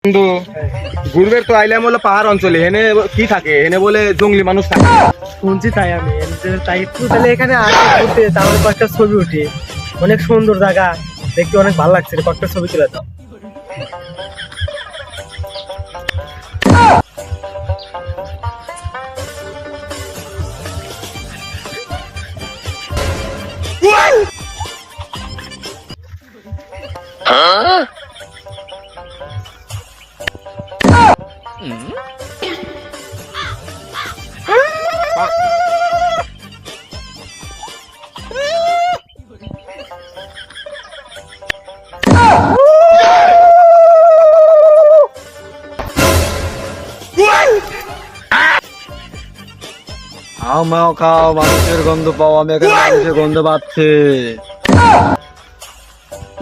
কিন্তু ঘুরবে তো আইলাম হলো পাহাড় অঞ্চলে, হেনে কি থাকে? হেনে বলে জঙ্গলি মানুষ থাকে। শুনছি তাই আমি তাই একটু তাহলে এখানে আসি ঘুরতে, তাহলে কয়েকটা ছবি উঠি। অনেক সুন্দর জায়গা, দেখতে অনেক ভালো লাগছে, কয়েকটা ছবি তুলে দাও। আমাও খাও, মানুষের গন্ধ পাও। আমি এখানে মানুষের গন্ধ পাচ্ছি,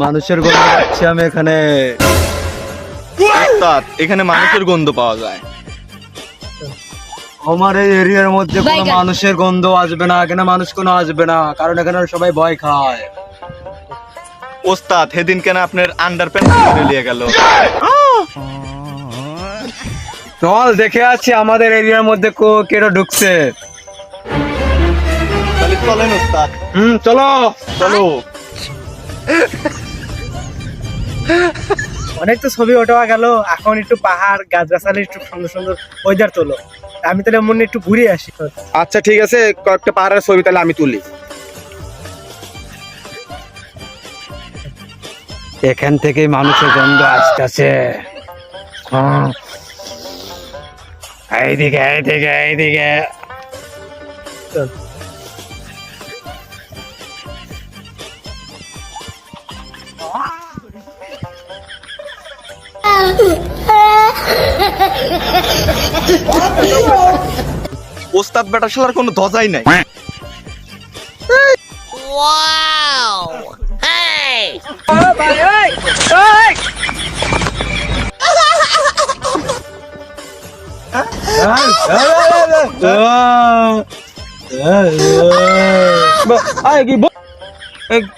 মানুষের গন্ধ পাচ্ছি আমি এখানে। ওস্তাদ, এখানে মানুষের গন্ধ পাওয়া যায়। আমার এই এরিয়ার মধ্যে কোনো মানুষের গন্ধ আসবে না, এখানে মানুষ কোনো আসবে না, কারণ এখানে সবাই ভয় খায়। ওস্তাদ, সেদিন কেন আপনার আন্ডার প্যান্ট ধরে নিয়ে গেল? চল দেখে আছি আমাদের এরিয়ার মধ্যে কেটো ঢুকছে। তাহলে চলেন ওস্তাদ। চলো চলো। অনেক তো ছবি ওঠা গেল, এখন একটু পাহাড় গাছগাছালি একটু সুন্দর সুন্দর ওয়েদার তোলো। আমি তাহলে মনে একটু ঘুরে আসি। আচ্ছা ঠিক আছে, কয়েকটা পাহাড়ের ছবি তাহলে আমি তুলি। এখান থেকেই মানুষের গন্ধ আসতেছে। এইদিকে এইদিকে এইদিকে। ওস্তাদ বেটা শালার কোনো ধজাই নাই।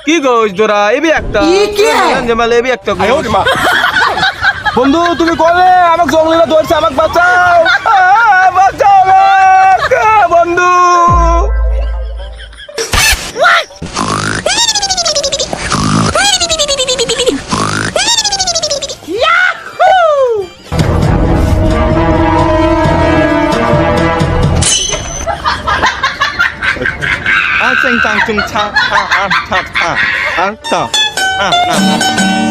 কি গোস তোরা? এবি একটা জামালে, এবি একটা বন্ধু, তুমি কলে আমাকে জঙ্গলিরা ধরছে, আমাকে বাঁচাও, বাঁচাও আমাকে, বন্ধু। চেং চাং চুং ছা ছা ছা ছা ছা ছা